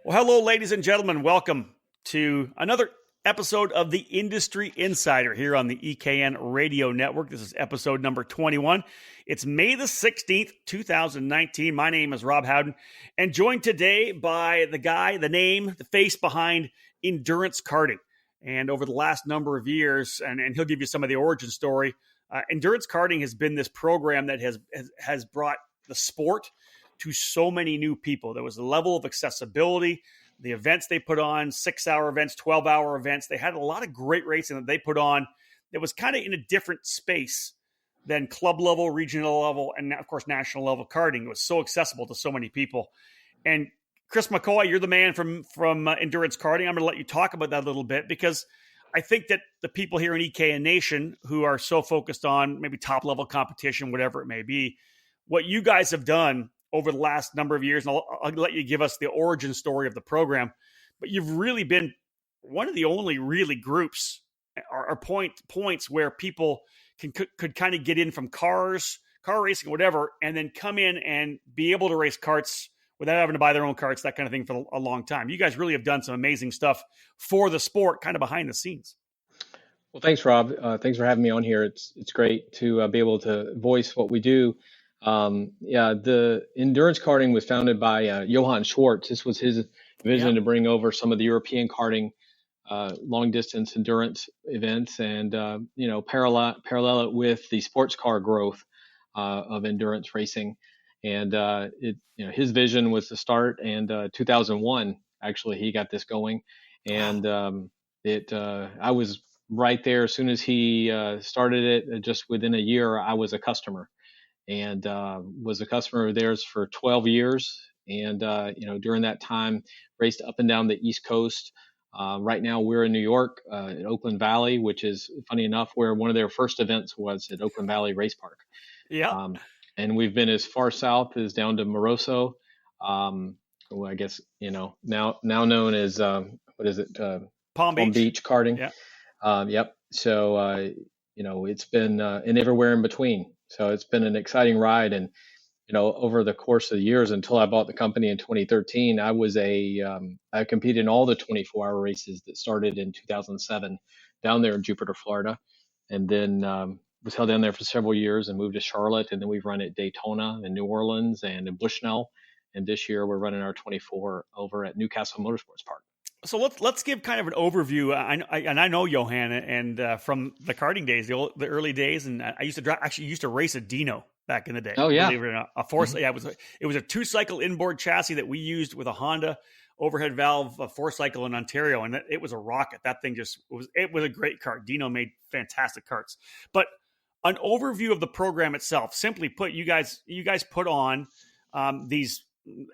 Well, hello, ladies and gentlemen. Welcome to another episode of the Industry Insider here on the EKN Radio Network. This is episode number 21. It's May the 16th, 2019. My name is Rob Howden, and joined today by the guy, the name, the face behind Endurance Karting. And over the last number of years, and he'll give you some of the origin story, Endurance Karting has been this program that has brought the sport to so many new people. There was a level of accessibility, the events they put on, 6-hour events, 12-hour events. They had a lot of great racing that they put on that was kind of in a different space than club level, regional level, and of course, national level karting. It was so accessible to so many people. And Chris McCoy, you're the man from Endurance Karting. I'm going to let you talk about that a little bit because I think that the people here in EKN Nation who are so focused on maybe top level competition, whatever it may be, what you guys have done over the last number of years, and I'll let you give us the origin story of the program, but you've really been one of the only really groups or points where people could kind of get in from car racing, whatever, and then come in and be able to race karts without having to buy their own karts, that kind of thing for a long time. You guys really have done some amazing stuff for the sport, kind of behind the scenes. Well, thanks, Rob. Thanks for having me on here. It's great to be able to voice what we do. The endurance karting was founded by Johann Schwartz. This was his vision to bring over some of the European karting, long distance endurance events, and parallel it with the sports car growth of endurance racing. And his vision was to start, and 2001 actually he got this going, and I was right there as soon as he started it. Just within a year, I was a customer. And was a customer of theirs for 12 years. And, during that time, raced up and down the East Coast. Right now, we're in New York, at Oakland Valley, which is, funny enough, where one of their first events was at Oakland Valley Race Park. Yeah. And we've been as far south as down to Moroso. I guess, now known as, Palm Beach Karting. Yeah. Yep. So, it's been and everywhere in between. So it's been an exciting ride. And, over the course of the years until I bought the company in 2013, I competed in all the 24-hour races that started in 2007 down there in Jupiter, Florida. And then was held down there for several years and moved to Charlotte. And then we've run at Daytona and New Orleans and in Bushnell. And this year we're running our 24 over at Newcastle Motorsports Park. So let's give kind of an overview. I know Johan, and from the karting days, the early days, and I used to race a Dino back in the day. Oh yeah, believe it or not, a four. Mm-hmm. Yeah, it was a 2-cycle inboard chassis that we used with a Honda overhead valve 4-cycle in Ontario, and it was a rocket. That thing it was a great kart. Dino made fantastic karts. But an overview of the program itself, simply put, you guys put on these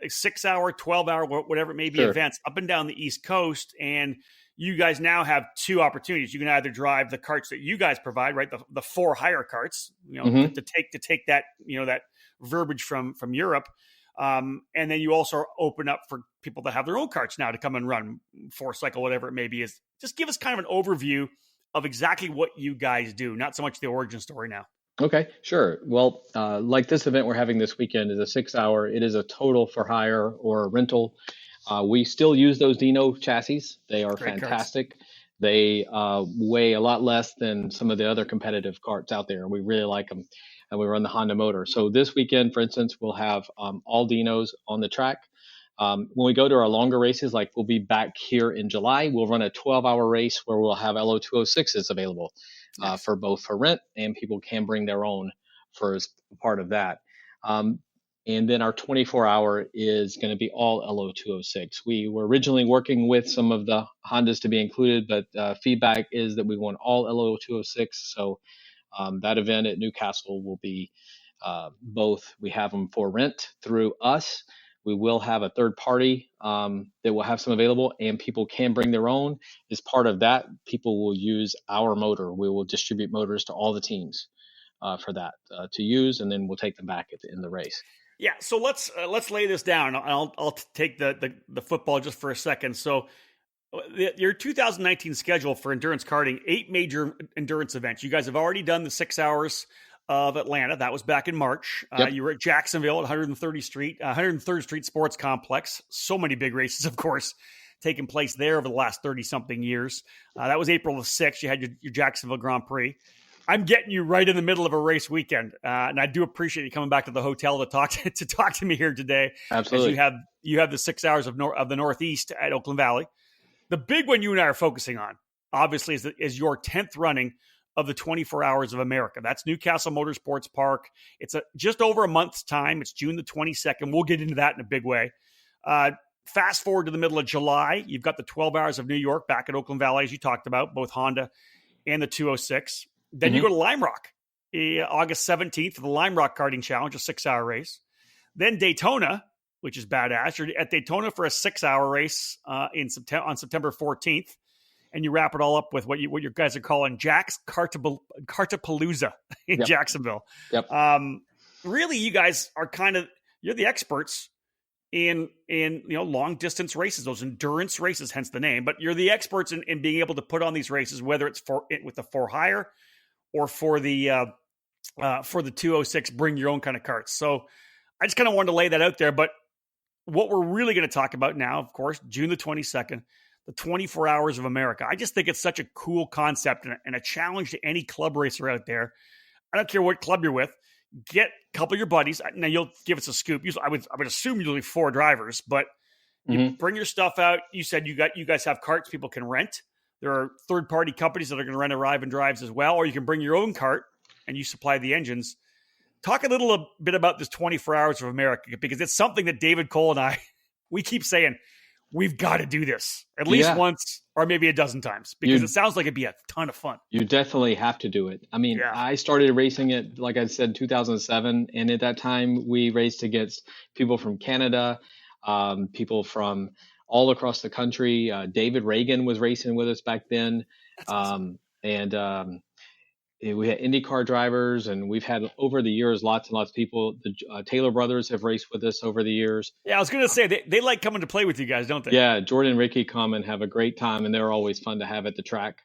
6-hour, 12-hour, whatever it may be, events up and down the East Coast. And you guys now have two opportunities. You can either drive the karts that you guys provide, right? The for-hire karts, to take that, that verbiage from Europe. And then you also open up for people that have their own karts now to come and run 4-cycle, whatever it may be. Just give us kind of an overview of exactly what you guys do, not so much the origin story now. Okay, sure. Well, like this event we're having this weekend is a 6-hour. It is a total for hire or rental. We still use those Dino chassis. They are great fantastic. Karts. They weigh a lot less than some of the other competitive karts out there. We really like them, and we run the Honda motor. So this weekend, for instance, we'll have all Dinos on the track. When we go to our longer races, like we'll be back here in July, we'll run a 12-hour race where we'll have LO206s available. For rent, and people can bring their own for as part of that. And then our 24-hour is going to be all LO206. We were originally working with some of the Hondas to be included, but feedback is that we want all LO206. So that event at Newcastle will be both. We have them for rent through us. We will have a third party that will have some available, and people can bring their own. As part of that, people will use our motor. We will distribute motors to all the teams for that to use, and then we'll take them back in the race. Yeah, so let's lay this down. I'll take the football just for a second. So your 2019 schedule for endurance karting, 8 major endurance events. You guys have already done the 6 hours of Atlanta. That was back in March. Yep. You were at Jacksonville at 103rd Street Sports Complex. So many big races, of course, taking place there over the last 30-something years. That was April the 6th. You had your Jacksonville Grand Prix. I'm getting you right in the middle of a race weekend, and I do appreciate you coming back to the hotel to talk to me here today. Absolutely. As you have the 6 hours of the Northeast at Oakland Valley. The big one you and I are focusing on, obviously, is your 10th running of the 24 Hours of America. That's Newcastle Motorsports Park. It's just over a month's time. It's June the 22nd. We'll get into that in a big way. Fast forward to the middle of July. You've got the 12 Hours of New York back at Oakland Valley, as you talked about, both Honda and the 206. Then you go to Lime Rock, August 17th for the Lime Rock Karting Challenge, a 6-hour race. Then Daytona, which is badass. You're at Daytona for a 6-hour race on September 14th. And you wrap it all up with what you guys are calling Jack's Kartapalooza in Jacksonville. Yep. Really, you guys are you're the experts in long distance races, those endurance races, hence the name. But you're the experts in being able to put on these races, whether it's with the for hire or for the 206, bring your own kind of carts. So I just kind of wanted to lay that out there. But what we're really going to talk about now, of course, June the 22nd, the 24 Hours of America. I just think it's such a cool concept and a challenge to any club racer out there. I don't care what club you're with. Get a couple of your buddies. Now, you'll give us a scoop. Usually, I would assume usually 4 drivers, but you bring your stuff out. You said you guys have carts people can rent. There are third-party companies that are going to rent arrive and drives as well, or you can bring your own cart and you supply the engines. Talk a little bit about this 24 Hours of America, because it's something that David Cole and I, we keep saying, we've got to do this at least once or maybe a dozen times, because it sounds like it'd be a ton of fun. You definitely have to do it. I mean, I started racing it, like I said, 2007. And at that time, we raced against people from Canada, people from all across the country. David Reagan was racing with us back then. That's awesome. We had IndyCar drivers, and we've had over the years lots and lots of people. The Taylor brothers have raced with us over the years. Yeah, I was going to say they like coming to play with you guys, don't they? Yeah, Jordan and Ricky come and have a great time, and they're always fun to have at the track.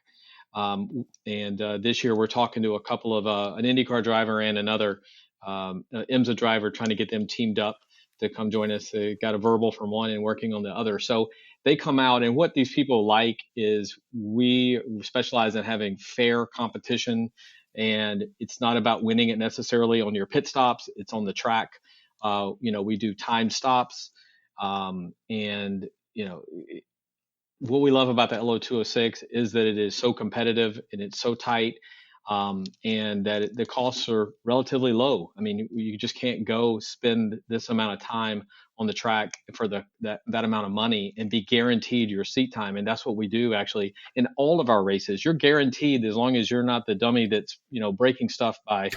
This year we're talking to a couple of an IndyCar driver and another IMSA driver, trying to get them teamed up to come join us. They got a verbal from one and working on the other. So they come out, and what these people like is we specialize in having fair competition, and it's not about winning it necessarily on your pit stops. It's on the track. We do time stops, and what we love about the LO206 is that it is so competitive and it's so tight, and that the costs are relatively low. I mean, you just can't go spend this amount of time on the track for that amount of money and be guaranteed your seat time. And that's what we do actually in all of our races. You're guaranteed, as long as you're not the dummy that's, breaking stuff by,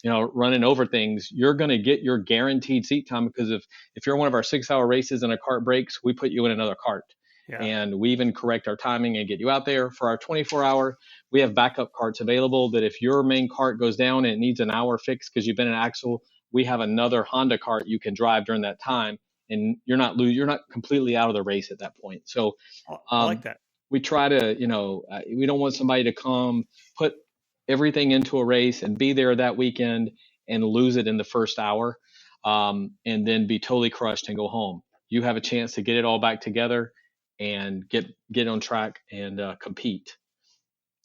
running over things, you're going to get your guaranteed seat time, because if you're one of our 6-hour races and a cart breaks, we put you in another cart. Yeah. And we even correct our timing and get you out there. For our 24-hour, we have backup carts available that if your main cart goes down and it needs an hour fix because you've been an axle, we have another Honda cart you can drive during that time, and you're not completely out of the race at that point. So I like that. We try to, we don't want somebody to come put everything into a race and be there that weekend and lose it in the first hour, and then be totally crushed and go home. You have a chance to get it all back together and get on track and compete.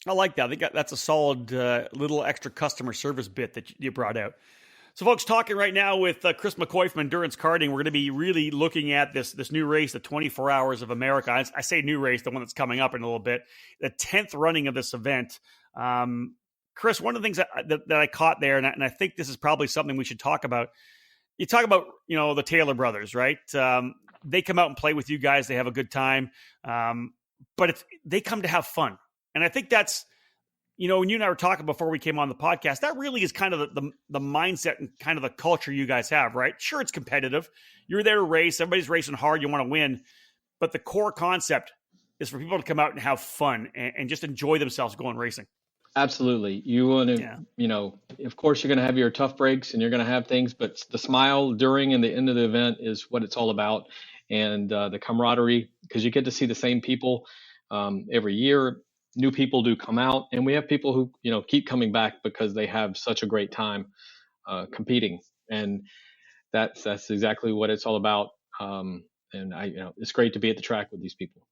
I like that. That's a solid little extra customer service bit that you brought out. So, folks, talking right now with Chris McCoy from Endurance Karting. We're going to be really looking at this new race, the 24 Hours of America. I say new race, the one that's coming up in a little bit, the 10th running of this event. Chris, one of the things that I caught there, and I think this is probably something we should talk about. You talk about, the Taylor brothers, right? They come out and play with you guys. They have a good time. But they come to have fun. And I think that's, when you and I were talking before we came on the podcast, that really is kind of the mindset and kind of the culture you guys have, right? Sure, it's competitive. You're there to race. Everybody's racing hard. You want to win. But the core concept is for people to come out and have fun and just enjoy themselves going racing. Absolutely. You want to, of course, you're going to have your tough breaks and you're going to have things, but the smile during and the end of the event is what it's all about. And the camaraderie, because you get to see the same people every year. new people do come out, and we have people who, keep coming back because they have such a great time competing. And that's exactly what it's all about. And it's great to be at the track with these people.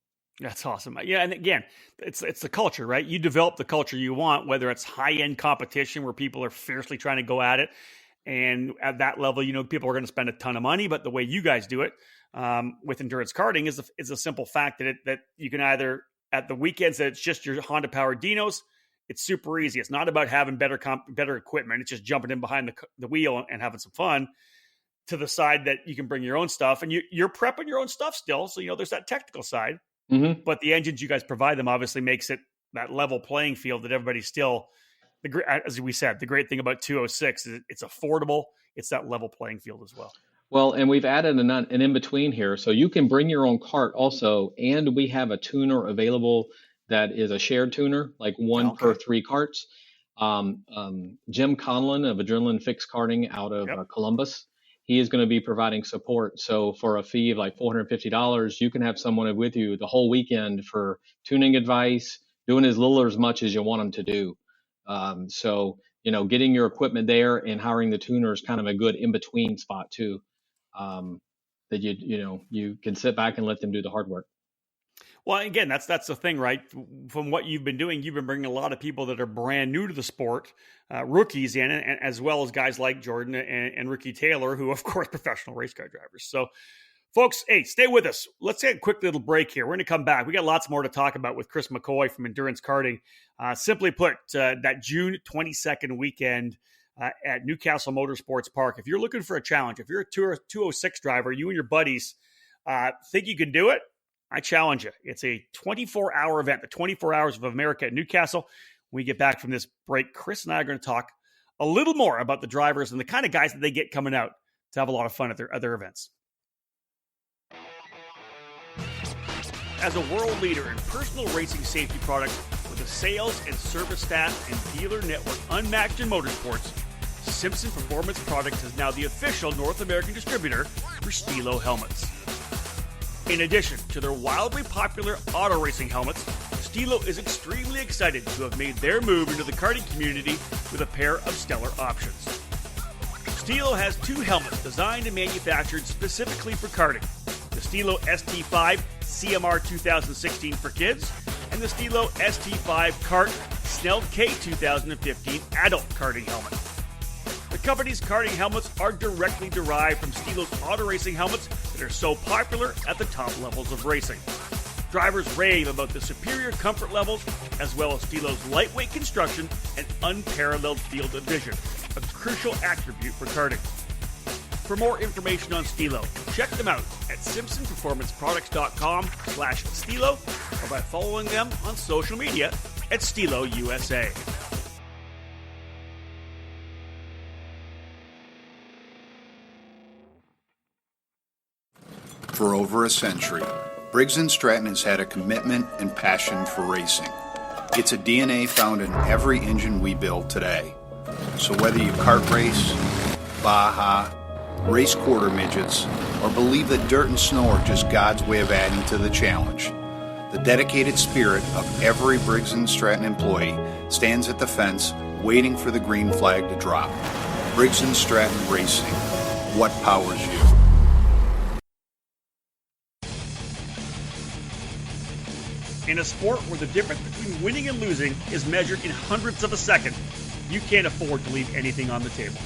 That's awesome. Yeah, and again, it's the culture, right? You develop the culture you want, whether it's high-end competition where people are fiercely trying to go at it. And at that level, people are going to spend a ton of money. But the way you guys do it with endurance karting is a simple fact that you can either, at the weekends, that it's just your Honda-powered dynos. It's super easy. It's not about having better equipment. It's just jumping in behind the wheel and having some fun. To the side that you can bring your own stuff, and you're prepping your own stuff still. So, there's that technical side. Mm-hmm. But the engines you guys provide them obviously makes it that level playing field that everybody's still, as we said, the great thing about 206 is it's affordable. It's that level playing field as well. Well, and we've added an in-between here. So you can bring your own kart also, and we have a tuner available that is a shared tuner, like one per 3 karts. Jim Conlon of Adrenaline Fixed Karting out of Columbus, he is going to be providing support. So for a fee of like $450, you can have someone with you the whole weekend for tuning advice, doing as little or as much as you want them to do. So, getting your equipment there and hiring the tuner is kind of a good in-between spot too. That you can sit back and let them do the hard work. Well, again, that's the thing, right? From what you've been doing, you've been bringing a lot of people that are brand new to the sport, rookies in, and as well as guys like Jordan and Ricky Taylor, who, of course, professional race car drivers. So, folks, hey, stay with us. Let's take a quick little break here. We're going to come back. We got lots more to talk about with Chris McCoy from Endurance Karting. Simply put, that June 22nd weekend at Newcastle Motorsports Park. If you're looking for a challenge, if you're a 206 driver, you and your buddies think you can do it, I challenge you. It's a 24-hour event, the 24 Hours of America at Newcastle. When we get back from this break, Chris and I are going to talk a little more about the drivers and the kind of guys that they get coming out to have a lot of fun at their other events. As a world leader in personal racing safety products with a sales and service staff and dealer network unmatched in motorsports, Simpson Performance Products is now the official North American distributor for Stilo helmets. In addition to their wildly popular auto racing helmets, Stilo is extremely excited to have made their move into the karting community with a pair of stellar options. Stilo has 2 helmets designed and manufactured specifically for karting: the Stilo ST5 CMR 2016 for kids, and the Stilo ST5 Kart Snell K 2015 adult karting helmet. The company's karting helmets are directly derived from Stilo's auto racing helmets that are so popular at the top levels of racing. Drivers rave about the superior comfort levels, as well as Stilo's lightweight construction and unparalleled field of vision, a crucial attribute for karting. For more information on Stilo, check them out at simpsonperformanceproducts.com/Stilo or by following them on social media at Stilo USA. For over a century, Briggs & Stratton has had a commitment and passion for racing. It's a DNA found in every engine we build today. So whether you kart race, Baja, race quarter midgets, or believe that dirt and snow are just God's way of adding to the challenge, the dedicated spirit of every Briggs & Stratton employee stands at the fence waiting for the green flag to drop. Briggs & Stratton Racing. What powers you? In a sport where the difference between winning and losing is measured in hundredths of a second, you can't afford to leave anything on the table.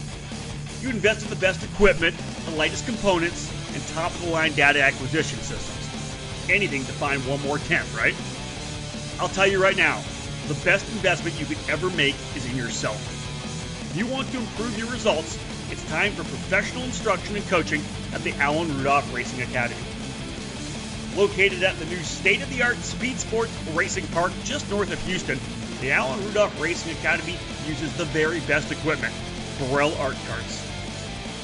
You invest in the best equipment, the lightest components, and top-of-the-line data acquisition systems. Anything to find one more tenth, right? I'll tell you right now, the best investment you could ever make is in yourself. If you want to improve your results, it's time for professional instruction and coaching at the Alan Rudolph Racing Academy. Located at the new state-of-the-art Speed Sports Racing Park just north of Houston, the Alan Rudolph Racing Academy uses the very best equipment, Burrell Art Karts.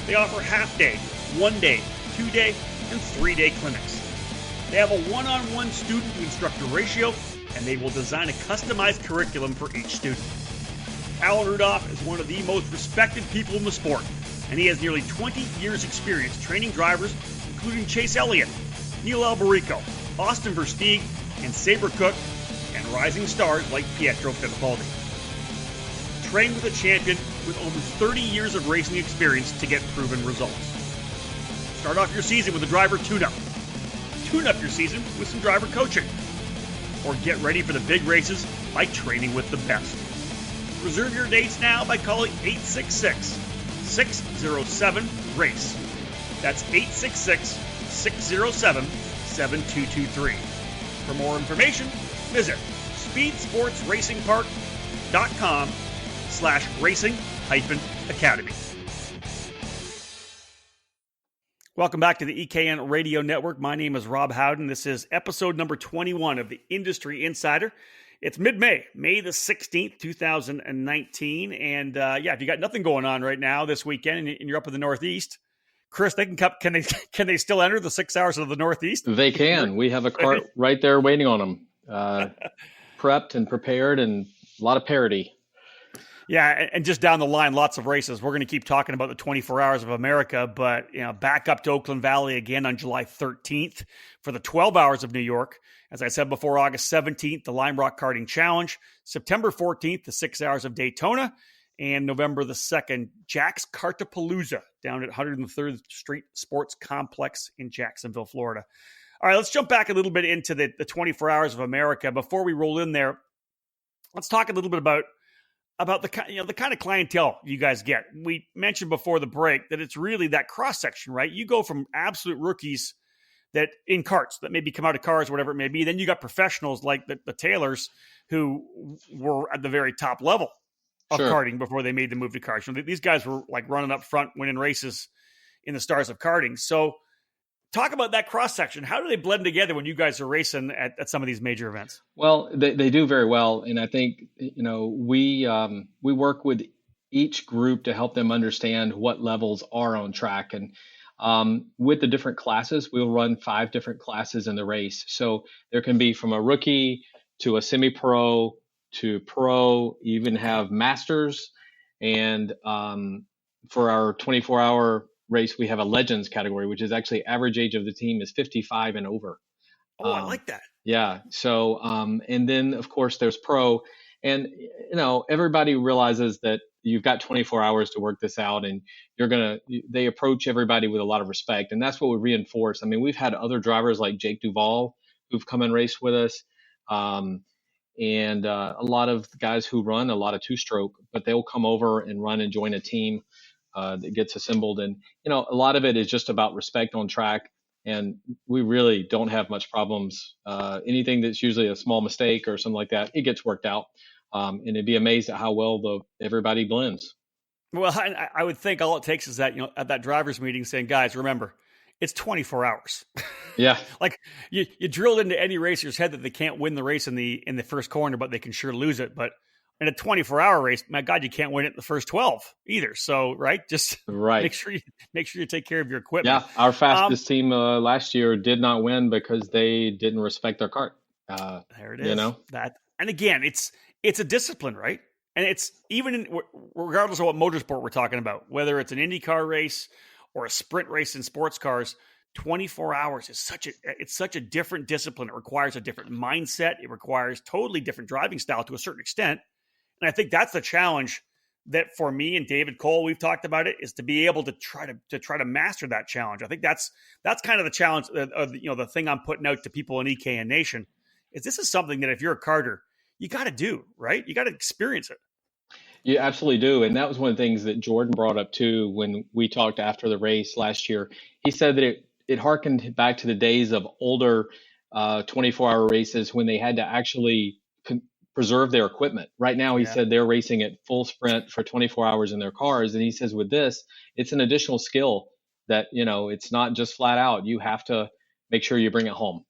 They offer half-day, 1-day, 2-day, and 3-day clinics. They have a one-on-one student-to-instructor ratio, and they will design a customized curriculum for each student. Alan Rudolph is one of the most respected people in the sport, and he has nearly 20 years' experience training drivers, including Chase Elliott, Neil Alberico, Austin Versteeg, and Sabre Cook, and rising stars like Pietro Fittipaldi. Train with a champion with over 30 years of racing experience to get proven results. Start off your season with a driver tune-up. Tune up your season with some driver coaching. Or get ready for the big races by training with the best. Reserve your dates now by calling 866-607-RACE. That's 866-607-7223. For more information, visit speedsportsracingpark.com/racing-academy. Welcome back to the EKN Radio Network. My name is Rob Howden. This is episode number 21 of the Industry Insider. It's mid-May, May the 16th, 2019. And if you got nothing going on right now this weekend and you're up in the Northeast, Chris, they can they still enter the 6 hours of the Northeast? They can. We have a cart right there waiting on them, prepped and prepared, and a lot of parity. Yeah, and just down the line, lots of races. We're going to keep talking about the 24 Hours of America, but back up to Oakland Valley again on July 13th for the 12 Hours of New York. As I said before, August 17th, the Lime Rock Karting Challenge. September 14th, the 6 Hours of Daytona. And November the 2nd, Jack's Kartapalooza down at 103rd Street Sports Complex in Jacksonville, Florida. All right, let's jump back a little bit into the 24 Hours of America. Before we roll in there, let's talk a little bit about the kind of clientele you guys get. We mentioned before the break that it's really that cross section, right? You go from absolute rookies that in karts that maybe come out of cars, whatever it may be. Then you got professionals like the Taylors who were at the very top level of karting before they made the move to cars. So these guys were like running up front, winning races in the stars of karting. So talk about that cross section. How do they blend together when you guys are racing at some of these major events? Well, they do very well, and I think we work with each group to help them understand what levels are on track. And with the different classes, we'll run 5 different classes in the race. So there can be from a rookie to a semi-pro to pro, even have masters, and for our 24-hour race, we have a legends category, which is actually average age of the team is 55 and over. Oh, I like that. Yeah. So, and then of course there's pro, and everybody realizes that you've got 24 hours to work this out, and they approach everybody with a lot of respect. And that's what we reinforce. I mean, we've had other drivers like Jake Duvall who've come and raced with us. And a lot of guys who run a lot of 2-stroke, but they'll come over and run and join a team that gets assembled. And, a lot of it is just about respect on track. And we really don't have much problems. Anything that's usually a small mistake or something like that, it gets worked out. And it'd be amazed at how well everybody blends. Well, I would think all it takes is that, at that driver's meeting saying, guys, remember, it's 24 hours. Yeah. Like you drilled into any racer's head that they can't win the race in the first corner, but they can sure lose it. But in a 24-hour race, my God, you can't win it in the first 12 either. So, just make sure you take care of your equipment. Yeah. Our fastest team last year did not win because they didn't respect their kart. There it is. That, and again, it's a discipline, right? And it's even regardless of what motorsport we're talking about, whether it's an IndyCar race or a sprint race in sports cars, 24 hours is such a different discipline. It requires a different mindset. It requires totally different driving style to a certain extent. And I think that's the challenge that for me and David Cole, we've talked about it, is to be able to try to master that challenge. I think that's kind of the challenge the thing I'm putting out to people in EKN Nation is this is something that if you're a karter, you got to do, right? You got to experience it. You absolutely do. And that was one of the things that Jordan brought up too when we talked after the race last year. He said that it harkened back to the days of older 24-hour races when they had to actually preserve their equipment. Right now, he said they're racing at full sprint for 24 hours in their cars. And he says with this, it's an additional skill that, it's not just flat out. You have to make sure you bring it home.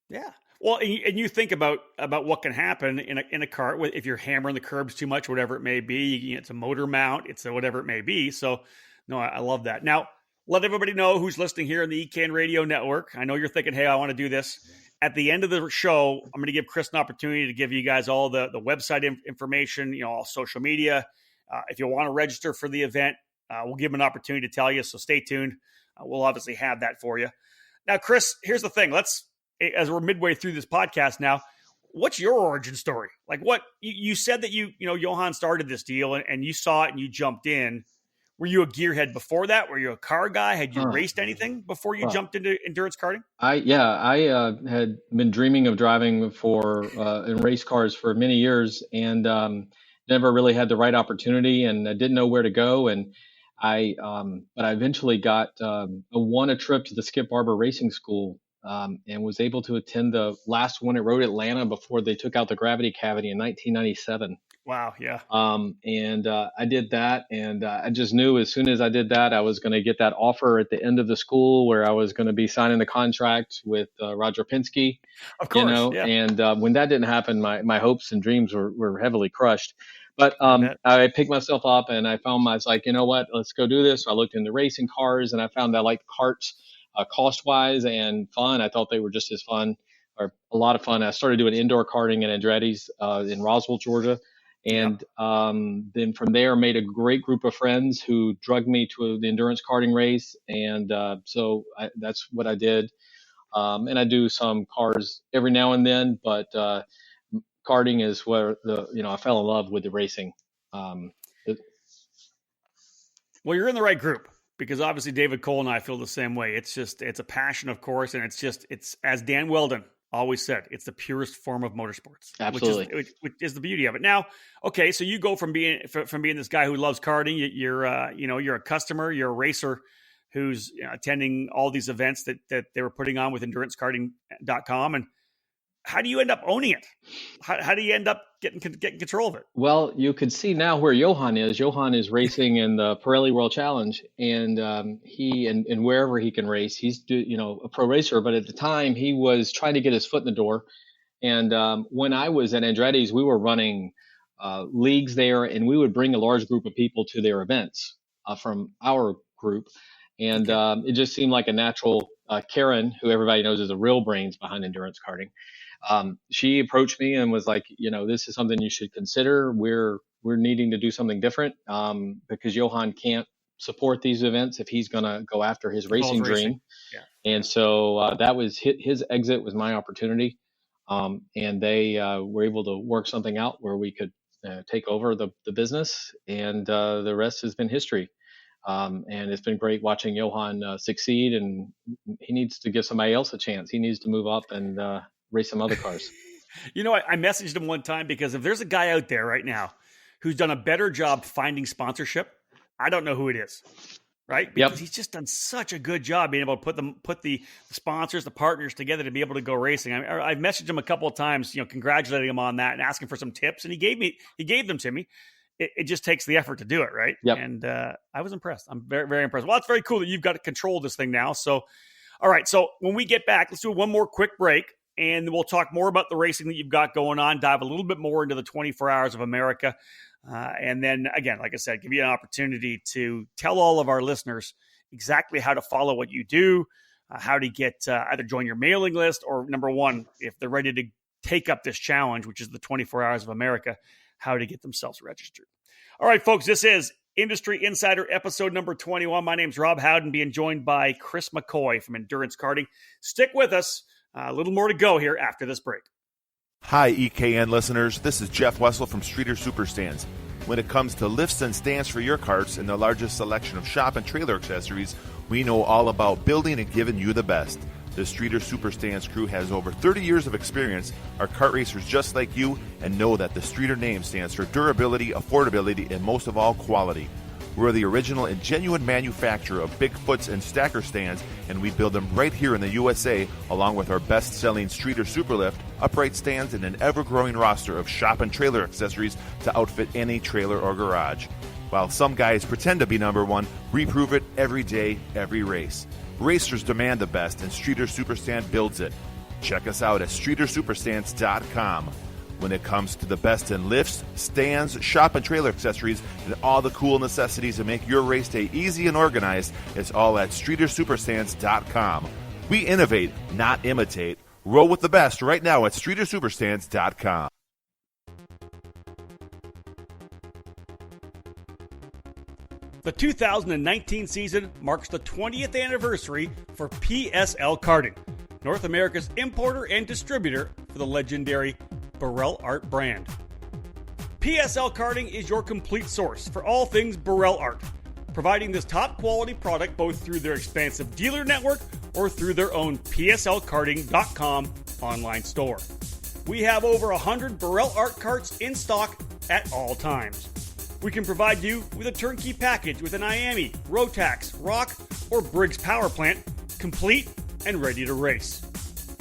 Yeah. Well, and you think about what can happen in a kart if you're hammering the curbs too much, whatever it may be. It's a motor mount, it's whatever it may be. So, no, I love that. Now, let everybody know who's listening here on the EKN Radio Network. I know you're thinking, hey, I want to do this. At the end of the show, I'm going to give Chris an opportunity to give you guys all the website information, all social media. If you want to register for the event, we'll give him an opportunity to tell you. So stay tuned. We'll obviously have that for you. Now, Chris, here's the thing. As we're midway through this podcast now, what's your origin story? Like, what you said that Johan started this deal and you saw it and you jumped in. Were you a gearhead before that? Were you a car guy? Had you raced anything before you jumped into endurance karting? I had been dreaming of driving in race cars for many years, and never really had the right opportunity, and I didn't know where to go. And but I eventually won a trip to the Skip Barber Racing School, and was able to attend the last one at Road Atlanta before they took out the gravity cavity in 1997. Wow. Yeah. And I did that, and I just knew as soon as I did that, I was going to get that offer at the end of the school where I was going to be signing the contract with Roger Penske. Of course, yeah. And when that didn't happen, my hopes and dreams were heavily crushed. But I picked myself up, and I was like, you know what, let's go do this. So I looked into racing cars, and I found I liked karts cost-wise and fun. I thought they were just as fun, or a lot of fun. I started doing indoor karting at Andretti's in Roswell, Georgia. And then from there, made a great group of friends who drugged me to the endurance karting race. And so that's what I did. And I do some cars every now and then, but karting is where I fell in love with the racing. Well, you're in the right group, because obviously David Cole and I feel the same way. It's a passion, of course. And it's as Dan Weldon always said, it's the purest form of motorsports. Absolutely. Which is the beauty of it. Now, okay, so you go from being this guy who loves karting, you're a customer, you're a racer who's attending all these events that they were putting on with endurancekarting.com. And how do you end up owning it? How do you end up getting control of it? Well, you could see now where Johan is. Johan is racing in the Pirelli World Challenge, and he and wherever he can race, he's a pro racer. But at the time, he was trying to get his foot in the door. And when I was at Andretti's, we were running leagues there, and we would bring a large group of people to their events from our group. And it just seemed like a natural. Karen, who everybody knows is a real brains behind endurance karting, she approached me and was like, this is something you should consider. We're needing to do something different because Johan can't support these events if he's going to go after his racing dream. Yeah. And so that was his exit was my opportunity. And they were able to work something out where we could take over the business, and the rest has been history. And it's been great watching Johan succeed, and he needs to give somebody else a chance. He needs to move up and race some other cars. I messaged him one time because if there's a guy out there right now who's done a better job finding sponsorship, I don't know who it is, right? Because he's just done such a good job being able to put the sponsors, the partners together to be able to go racing. I've messaged him a couple of times, congratulating him on that and asking for some tips, and he gave them to me. It just takes the effort to do it, right? Yep. And I was impressed. I'm very, very impressed. Well, it's very cool that you've got control of this thing now. So, all right. So when we get back, let's do one more quick break, and we'll talk more about the racing that you've got going on, dive a little bit more into the 24 Hours of America. And then, again, like I said, give you an opportunity to tell all of our listeners exactly how to follow what you do, how to get either join your mailing list, or number one, if they're ready to take up this challenge, which is the 24 Hours of America, how to get themselves registered. All right, folks, this is Industry Insider episode number 21. My name's Rob Howden, being joined by Chris McCoy from Endurance Karting. Stick with us. A little more to go here after this break. Hi, EKN listeners. This is Jeff Wessel from Streeter Superstands. When it comes to lifts and stands for your carts and the largest selection of shop and trailer accessories, we know all about building and giving you the best. The Streeter Superstands crew has over 30 years of experience, are kart racers just like you, and know that the Streeter name stands for durability, affordability, and most of all, quality. We're the original and genuine manufacturer of Bigfoots and stacker stands, and we build them right here in the USA, along with our best-selling Streeter Superlift, upright stands, and an ever-growing roster of shop and trailer accessories to outfit any trailer or garage. While some guys pretend to be number one, we prove it every day, every race. Racers demand the best, and Streeter Superstand builds it. Check us out at StreeterSuperstands.com. When it comes to the best in lifts, stands, shop and trailer accessories, and all the cool necessities to make your race day easy and organized, it's all at StreeterSuperstands.com. We innovate, not imitate. Roll with the best right now at StreeterSuperstands.com. The 2019 season marks the 20th anniversary for PSL Karting, North America's importer and distributor for the legendary Burrell Art brand. PSL Karting is your complete source for all things Burrell Art, providing this top quality product both through their expansive dealer network or through their own PSLKarting.com online store. We have over 100 Burrell Art carts in stock at all times. We can provide you with a turnkey package with an IAMI, Rotax, Rock, or Briggs power plant, complete and ready to race.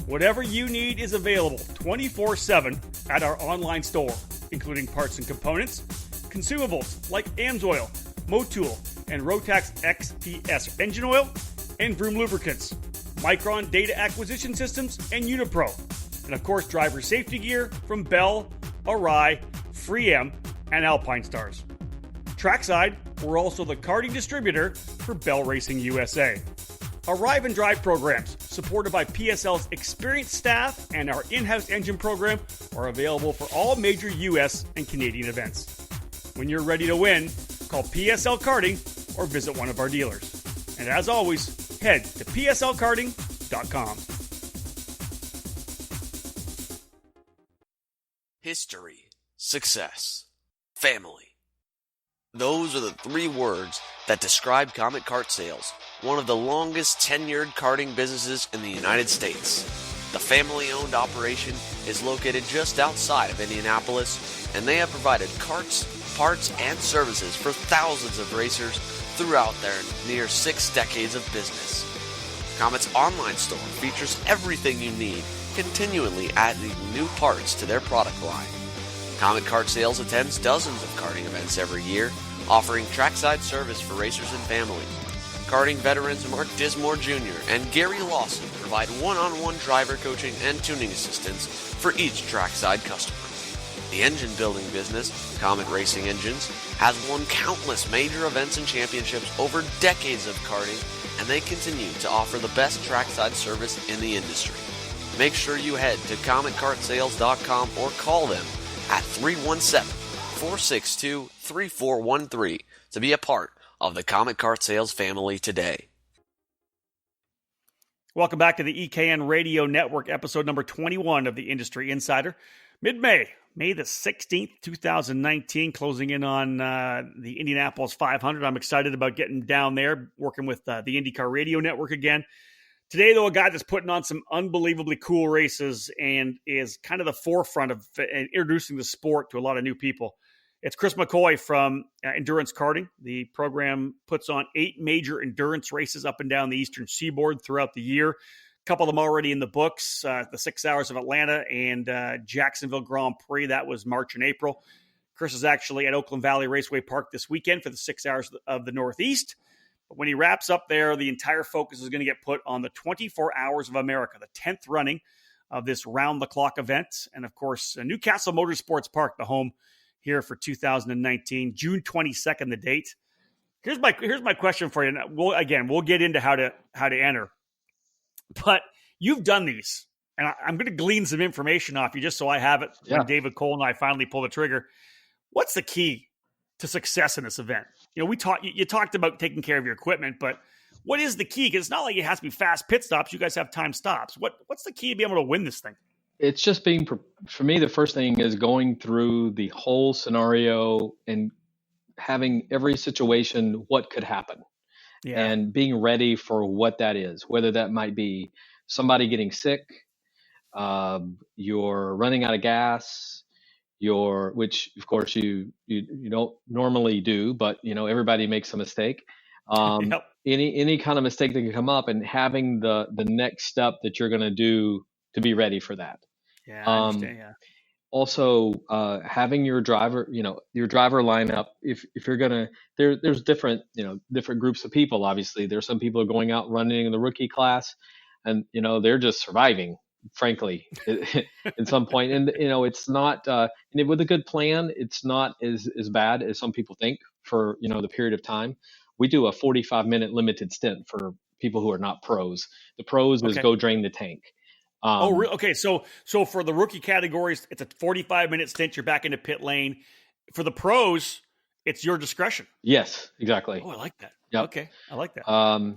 Whatever you need is available 24/7 at our online store, including parts and components, consumables like AMSOIL, Motul, and Rotax XPS engine oil, and Vroom lubricants, Micron data acquisition systems, and Unipro. And of course, driver safety gear from Bell, Arai, Freem, and Alpine Stars. Trackside, we're also the karting distributor for Bell Racing USA. Arrive and Drive programs, supported by PSL's experienced staff and our in-house engine program, are available for all major US and Canadian events. When you're ready to win, call PSL Karting or visit one of our dealers. And as always, head to pslkarting.com. History, success, family. Those are the three words that describe Comet Kart Sales, one of the longest tenured karting businesses in the United States. The family-owned operation is located just outside of Indianapolis, and they have provided karts, parts, and services for thousands of racers throughout their near 6 decades of business. Comet's online store features everything you need, continually adding new parts to their product line. Comet Kart Sales attends dozens of karting events every year, offering trackside service for racers and families. Karting veterans Mark Dismore Jr. and Gary Lawson provide one-on-one driver coaching and tuning assistance for each trackside customer. The engine building business, Comet Racing Engines, has won countless major events and championships over decades of karting, and they continue to offer the best trackside service in the industry. Make sure you head to CometKartSales.com or call them at 317-462-3413 to be a part of the Comet Kart Sales family today. Welcome back to the EKN Radio Network, episode number 21 of the Industry Insider. Mid-May, May the 16th, 2019, closing in on the Indianapolis 500. I'm excited about getting down there, working with the IndyCar Radio Network again. Today, though, a guy that's putting on some unbelievably cool races and is kind of the forefront of introducing the sport to a lot of new people. It's Chris McCoy from Endurance Karting. The program puts on 8 major endurance races up and down the Eastern Seaboard throughout the year. A couple of them already in the books, the 6 Hours of Atlanta and Jacksonville Grand Prix. That was March and April. Chris is actually at Oakland Valley Raceway Park this weekend for the 6 Hours of the Northeast. But when he wraps up there, the entire focus is going to get put on the 24 Hours of America, the 10th running of this round-the-clock event. And, of course, Newcastle Motorsports Park, the home here for 2019, June 22nd, the date. Here's my question for you. We'll get into how to enter. But you've done these, and I'm going to glean some information off you just so I have it when David Cole and I finally pull the trigger. What's the key to success in this event? You talked about taking care of your equipment, but what is the key? Because it's not like it has to be fast pit stops. You guys have time stops. What's the key to be able to win this thing? It's just for me, the first thing is going through the whole scenario and having every situation, what could happen, and being ready for what that is, whether that might be somebody getting sick, you're running out of gas, which of course you don't normally do, but everybody makes a mistake. Any kind of mistake that can come up, and having the next step that you're going to do to be ready for that. Yeah, I understand. Yeah. Also, having your driver lineup. If you're gonna, there's different groups of people. Obviously, there's some people going out running in the rookie class, and they're just surviving, frankly, at some point. And it's not. And with a good plan, it's not as bad as some people think. For the period of time, we do a 45-minute limited stint for people who are not pros. The pros is go drain the tank. Okay. So for the rookie categories, it's a 45-minute stint. You're back into pit lane. For the pros, it's your discretion. Yes, exactly. Oh, I like that. Yep. Okay, I like that.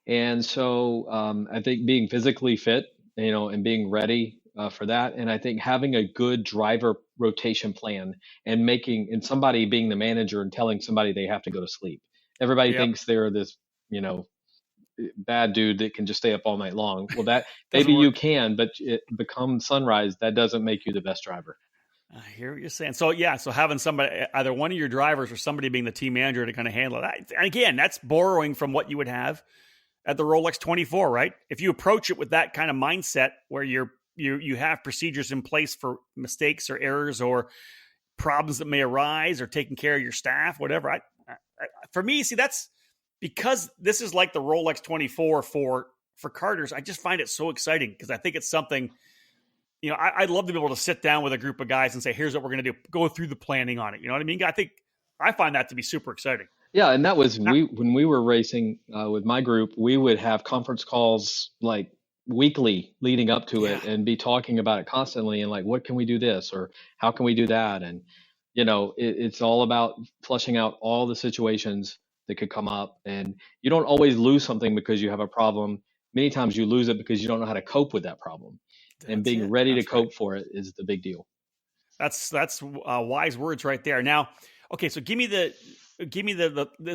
And so I think being physically fit, and being ready for that. And I think having a good driver rotation plan and somebody being the manager and telling somebody they have to go to sleep. Everybody thinks they're this, bad dude that can just stay up all night long. Well, that maybe you can, but it become sunrise, that doesn't make you the best driver. I hear what you're saying. So having somebody, either one of your drivers or somebody being the team manager to kind of handle it. And again, that's borrowing from what you would have at the Rolex 24, right? If you approach it with that kind of mindset where you have procedures in place for mistakes or errors or problems that may arise or taking care of your staff, whatever. For me, see, that's because this is like the Rolex 24 for karters. I just find it so exciting because I think it's something, I'd love to be able to sit down with a group of guys and say, here's what we're going to do, go through the planning on it. You know what I mean? I find that to be super exciting. Yeah. And that was, when we were racing with my group, we would have conference calls like weekly leading up to it and be talking about it constantly. And like, what can we do this or how can we do that? And, it's all about flushing out all the situations that could come up. And you don't always lose something because you have a problem. Many times you lose it because you don't know how to cope with that problem. And being ready to cope for it is the big deal. That's wise words right there. Now, okay, so give me the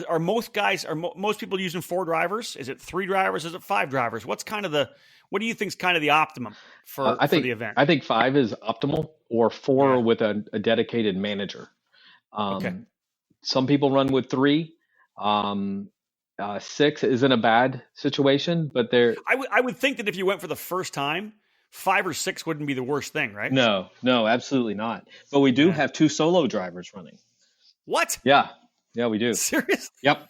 are most people using 4 drivers? Is it 3 drivers? Is it 5 drivers? What do you think is kind of the optimum for the event? I think 5 is optimal, or 4 with a dedicated manager. Some people run with 3. 6 isn't a bad situation, but I would think that if you went for the first time, 5 or 6 wouldn't be the worst thing, right? No, absolutely not. But we do have 2 solo drivers running. What? Yeah, we do. Seriously? Yep.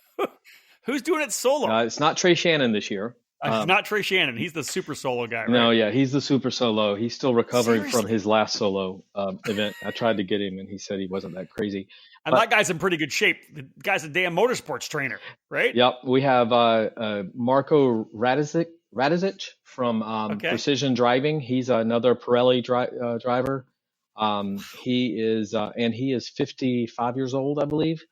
Who's doing it solo? It's not Trey Shannon this year. It's not Trey Shannon. He's the super solo guy, right? No, he's the super solo. He's still recovering from his last solo event. I tried to get him, and he said he wasn't that crazy. And that guy's in pretty good shape. The guy's a damn motorsports trainer, right? Yep. We have Marco Radizic from Precision Driving. He's another Pirelli driver. He is 55 years old, I believe.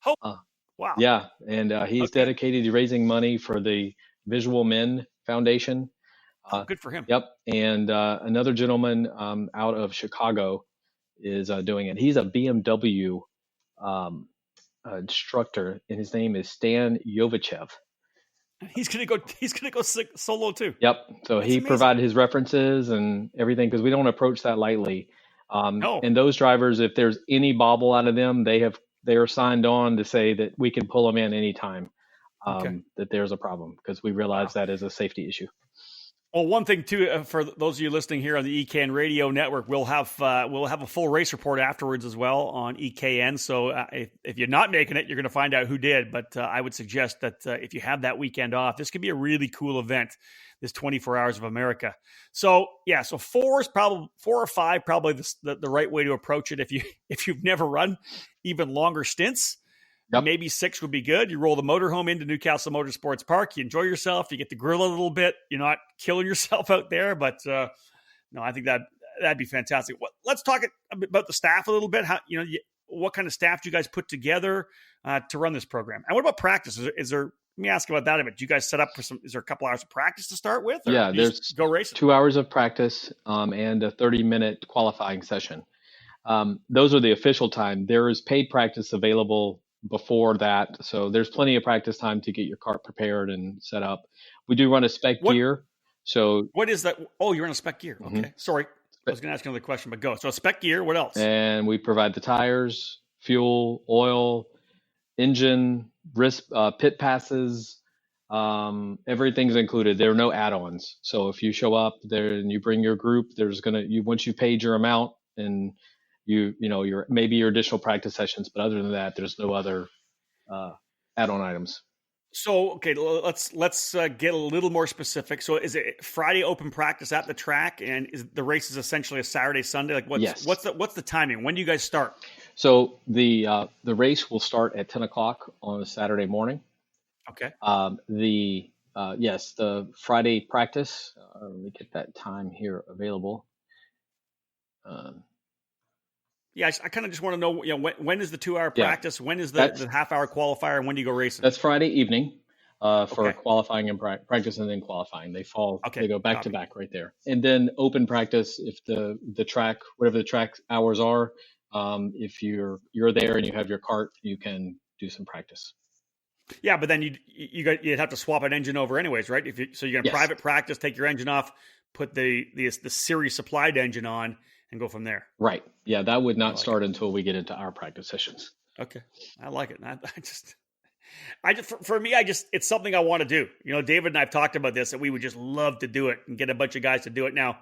Oh, wow. Yeah, and he's dedicated to raising money for the Visual Men Foundation. Good for him. Yep. And another gentleman out of Chicago is doing it. He's a BMW instructor, and his name is Stan Jovichev. He's gonna go solo too. Yep. So That's he amazing. provided his references and everything because we don't approach that lightly. No. And those drivers, if there's any bobble out of them, they are signed on to say that we can pull them in anytime that there's a problem, because we realize that is a safety issue. Well, one thing too, for those of you listening here on the EKN Radio Network, we'll have a full race report afterwards as well on EKN. So if you're not making it, you're going to find out who did. But I would suggest that if you have that weekend off, this could be a really cool event. This 24 Hours of America. So 4 or 5 probably the right way to approach it. If you've never run even longer stints. Yep. Maybe 6 would be good. You roll the motorhome into Newcastle Motorsports Park. You enjoy yourself. You get to grill a little bit. You're not killing yourself out there. But no, I think that'd be fantastic. Let's talk about the staff a little bit. How what kind of staff do you guys put together to run this program? And what about practice? Is there? Let me ask about that a bit. Do you guys set up for some? Is there a couple hours of practice to start with? Or yeah, there's go racing. 2 hours of practice and a 30-minute qualifying session. Those are the official time. There is paid practice available before that, so there's plenty of practice time to get your kart prepared and set up. We do run a spec gear. So what is that? Oh, you're on a spec gear. Okay, mm-hmm. Sorry, I was going to ask another question, but go. So a spec gear. What else? And we provide the tires, fuel, oil, engine, pit passes. Everything's included. There are no add-ons. So if you show up there and you bring your group, once you paid your amount and your maybe your additional practice sessions, but other than that, there's no other add-on items. So okay, let's get a little more specific. So is it Friday open practice at the track, and is the race is essentially a Saturday, Sunday? Like what's the timing? When do you guys start? So the race will start at 10 o'clock on a Saturday morning. Okay. The Friday practice. Let me get that time here available. Yeah, I kind of just want to know, when is the 2 hour practice? When is the half hour qualifier? And when do you go racing? That's Friday evening. for qualifying and practice, and then qualifying. They go back to back right there. And then open practice, if the track, whatever the track hours are, if you're there and you have your cart, you can do some practice. Yeah, but then you'd have to swap an engine over anyways, right? So you're gonna private practice, take your engine off, put the series supplied engine on, and go from there. Right. Yeah, that would not start until we get into our practice sessions. Okay, I like it. For me, it's something I want to do. You know, David and I've talked about this, that we would just love to do it and get a bunch of guys to do it. Now,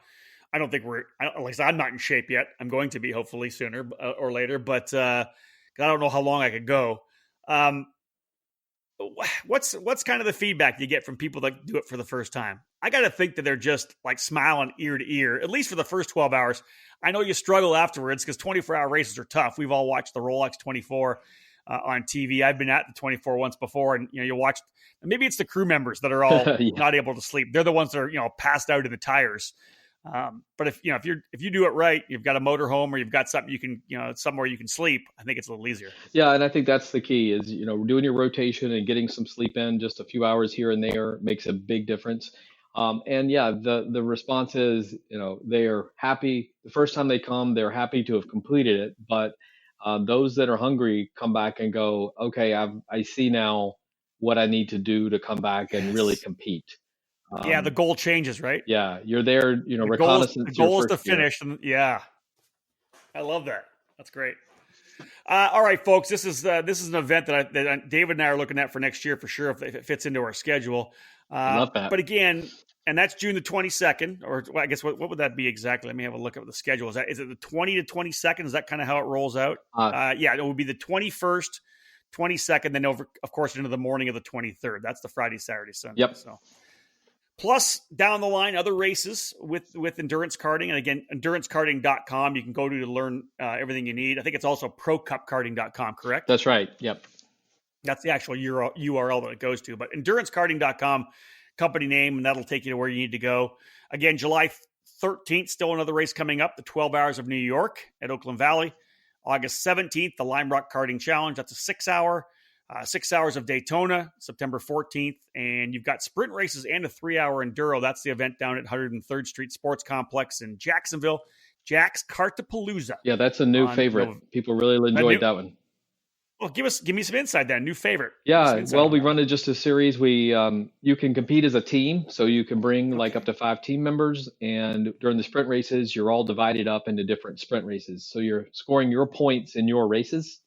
I don't think at least I'm not in shape yet. I'm going to be hopefully sooner or later, but I don't know how long I could go. What's kind of the feedback you get from people that do it for the first time? I got to think that they're just like smiling ear to ear, at least for the first 12 hours. I know you struggle afterwards because 24-hour races are tough. We've all watched the Rolex 24 on TV. I've been at the 24 once before, and you watch. Maybe it's the crew members that are all not able to sleep. They're the ones that are passed out in the tires. But if you do it right, you've got a motorhome or you've got something you can somewhere you can sleep. I think it's a little easier. Yeah, and I think that's the key is doing your rotation and getting some sleep in, just a few hours here and there makes a big difference. And yeah, the response is they are happy the first time they come. They're happy to have completed it, but those that are hungry come back and go, okay, I see now what I need to do to come back and really compete. The goal changes, right? Yeah, you're there, reconnaissance. The goal is to finish. And I love that. That's great. All right, folks, this is an event that David and I are looking at for next year for sure if it fits into our schedule. I love that. But again, and that's June the 22nd, or I guess what would that be exactly? Let me have a look at the schedule. Is it the 20 to 22nd? Is that kind of how it rolls out? It would be the 21st, 22nd, then over, of course, into the morning of the 23rd. That's the Friday, Saturday, Sunday. Yep. So. Plus, down the line, other races with endurance karting. And again, endurancekarting.com. You can go to learn everything you need. I think it's also procupkarting.com, correct? That's right. Yep. That's the actual URL that it goes to. But endurancekarting.com, company name, and that'll take you to where you need to go. Again, July 13th, still another race coming up, the 12 Hours of New York at Oakland Valley. August 17th, the Lime Rock Karting Challenge. That's a 6-hour. 6 hours of Daytona, September 14th, and you've got sprint races and a 3-hour enduro. That's the event down at 103rd Street Sports Complex in Jacksonville. Jack's Kartapalooza. Yeah, that's a new favorite. People really enjoyed that one. Well, give me some insight then. New favorite. Yeah, well, we run it just a series. We you can compete as a team, so you can bring like up to 5 team members, and during the sprint races, you're all divided up into different sprint races. So you're scoring your points in your races.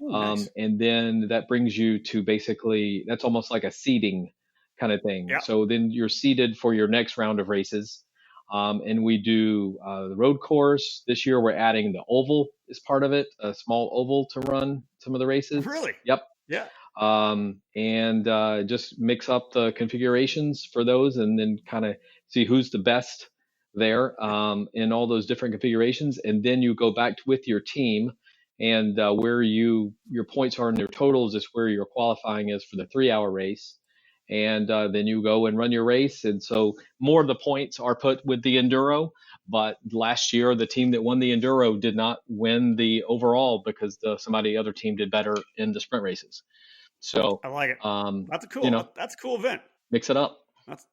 Nice. And then that brings you to basically, that's almost like a seeding kind of thing. Yeah. So then you're seeded for your next round of races. And we do the road course. This year we're adding the oval as part of it, a small oval to run some of the races. Really? Yep. Yeah. And just mix up the configurations for those and then kind of see who's the best there in all those different configurations. And then you go back with your team. And where your points are in their totals is where your qualifying is for the 3-hour race. And then you go and run your race. And so more of the points are put with the enduro. But last year, the team that won the enduro did not win the overall because other team did better in the sprint races. So I like it. That's a cool event. Mix it up. That's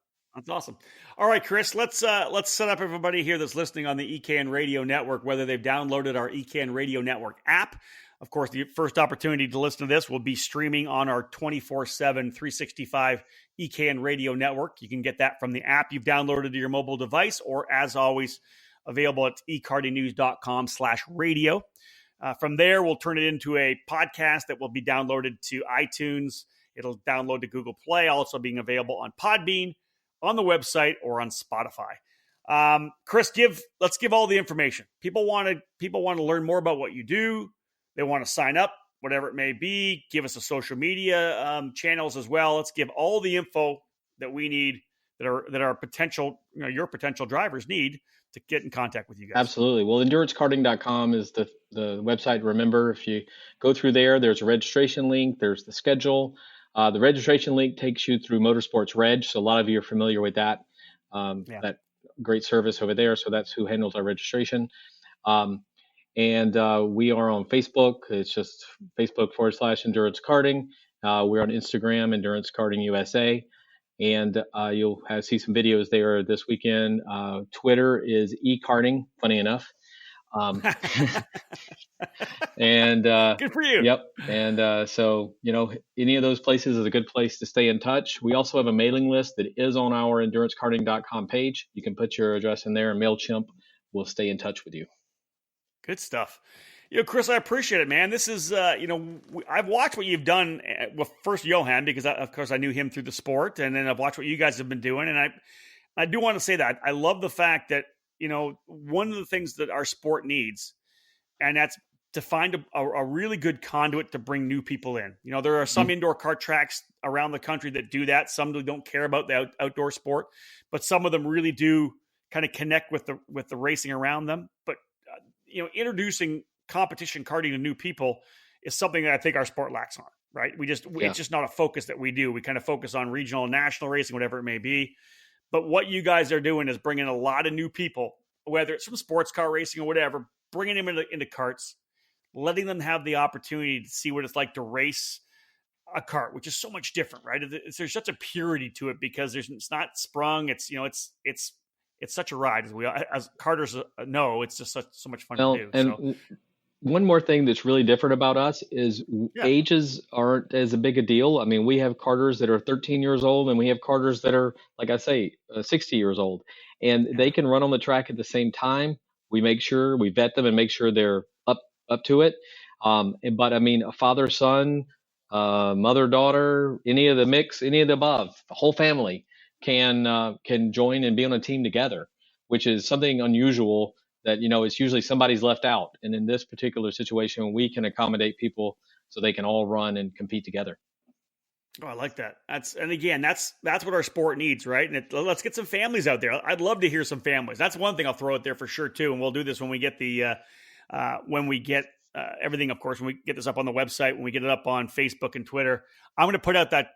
awesome. All right, Chris, let's set up everybody here that's listening on the EKN Radio Network, whether they've downloaded our EKN Radio Network app. Of course, the first opportunity to listen to this will be streaming on our 24/7, 365 EKN Radio Network. You can get that from the app you've downloaded to your mobile device, or as always, available at ekartingnews.com/radio. From there, we'll turn it into a podcast that will be downloaded to iTunes. It'll download to Google Play, also being available on Podbean, on the website, or on Spotify. Chris, let's give all the information. People want to learn more about what you do. They want to sign up, whatever it may be. Give us a social media channels as well. Let's give all the info that we need, that our potential, your potential drivers need to get in contact with you guys. Absolutely. Well, endurancekarting.com is the website. Remember, if you go through there's a registration link. There's the schedule. The registration link takes you through Motorsports Reg, so a lot of you are familiar with that. That great service over there. So that's who handles our registration. And we are on Facebook. It's just Facebook /Endurance Karting. We're on Instagram, Endurance Karting USA, and you'll see some videos there this weekend. Twitter is eKarting, funny enough. And good for you. Yep. And so, any of those places is a good place to stay in touch. We also have a mailing list that is on our endurancekarting.com page. You can put your address in there, and MailChimp will stay in touch with you. Good stuff. Chris, I appreciate it, man. This is, I've watched what you've done with first Johan, because of course I knew him through the sport, and then I've watched what you guys have been doing. And I do want to say that I love the fact that, one of the things that our sport needs, and that's to find a really good conduit to bring new people in. There are some indoor kart tracks around the country that do that. Some don't care about the outdoor sport, but some of them really do kind of connect with the racing around them. But, introducing competition karting to new people is something that I think our sport lacks on, right? It's just not a focus that we do. We kind of focus on regional and national racing, whatever it may be. But what you guys are doing is bringing a lot of new people, whether it's from sports car racing or whatever, bringing them into karts, letting them have the opportunity to see what it's like to race a kart, which is so much different, right? There's such a purity to it because it's not sprung. It's such a ride, as karters know. It's just so much fun to do. And one more thing that's really different about us is ages aren't as a big a deal. I mean, we have karters that are 13 years old, and we have karters that are, like I say, 60 years old, and they can run on the track at the same time. We vet them and make sure they're up to it. But I mean, a father, son, mother, daughter, any of the mix, any of the above, the whole family can join and be on a team together, which is something unusual that, it's usually somebody's left out. And in this particular situation, we can accommodate people so they can all run and compete together. Oh, I like that. That's what our sport needs, right? And let's get some families out there. I'd love to hear some families. That's one thing I'll throw out there for sure too. And we'll do this when we get everything, of course, when we get this up on the website, when we get it up on Facebook and Twitter. I'm going to put out that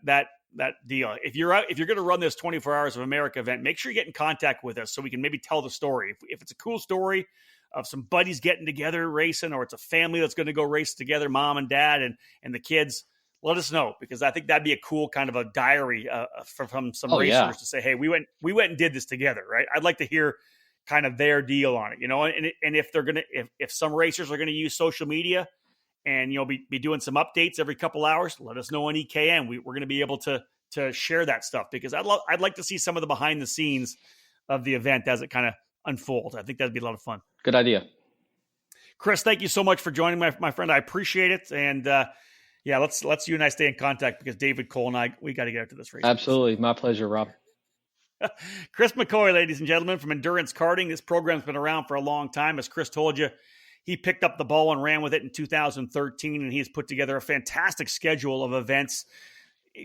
deal. If you're going to run this 24 Hours of America event, make sure you get in contact with us so we can maybe tell the story. If it's a cool story of some buddies getting together racing, or it's a family that's going to go race together, mom and dad and the kids, let us know, because I think that'd be a cool kind of a diary from some racers to say, hey, we went and did this together, right? I'd like to hear kind of their deal on it, and if they're gonna, if some racers are going to use social media and be doing some updates every couple hours, let us know on EKN. We're going to be able to share that stuff, because I'd like to see some of the behind the scenes of the event as it kind of unfolds. I think that'd be a lot of fun. Good idea. Chris, thank you so much for joining my friend. I appreciate it. And let's you and I stay in contact, because David Cole and we got to get out to this race. Absolutely. My pleasure, Rob. Chris McCoy, ladies and gentlemen, from Endurance Karting. This program's been around for a long time. As Chris told you, he picked up the ball and ran with it in 2013, and he has put together a fantastic schedule of events.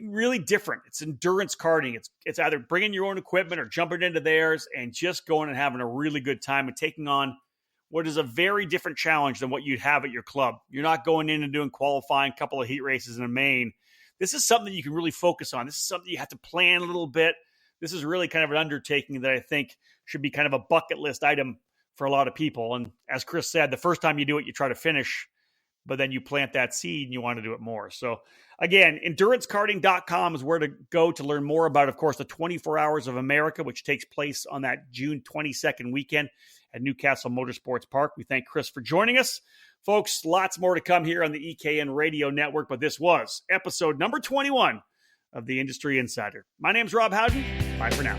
Really different. It's endurance karting. It's either bringing your own equipment or jumping into theirs and just going and having a really good time and taking on what is a very different challenge than what you'd have at your club. You're not going in and doing qualifying, a couple of heat races in a main. This is something you can really focus on. This is something you have to plan a little bit. This is really kind of an undertaking that I think should be kind of a bucket list item for a lot of people. And as Chris said, the first time you do it, you try to finish, but then you plant that seed and you want to do it more. So again, endurancekarting.com is where to go to learn more about, of course, the 24 Hours of America, which takes place on that June 22nd weekend at Newcastle Motorsports Park. We thank Chris for joining us. Folks, lots more to come here on the EKN Radio Network, but this was episode number 21 of the Industry Insider. My name's Rob Howden. Bye for now.